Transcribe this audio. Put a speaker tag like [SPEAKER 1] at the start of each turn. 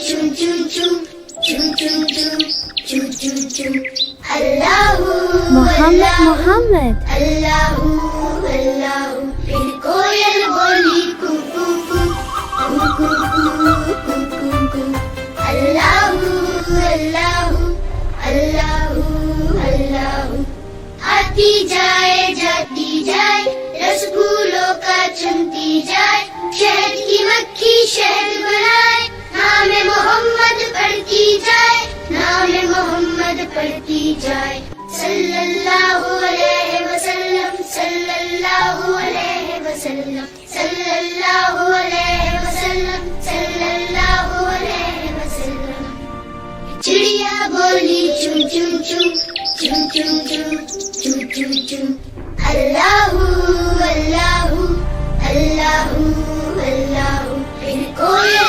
[SPEAKER 1] chum chum chum chum chum chum chum chum chum Allahu
[SPEAKER 2] Muhammad
[SPEAKER 1] Allahu Allahu پھر کوئل بولی کو کو کو کو کو کو کو Allahu Allahu Allahu Allahu آتی جائے جاتی جائے رس پھولوں کا چمتی جائے شہد کی مکھی شہد بنائے نام محمد پڑھتی جائے نام محمد پڑھتی جائے صلی اللہ علیہ وسلم صلی اللہ علیہ وسلم صلی اللہ علیہ وسلم صلی اللہ علیہ وسلم چڑیا بولی چم چم چم چم چم چم چم چم چم اللہ اللہ اللہ اللہ پھر کوئی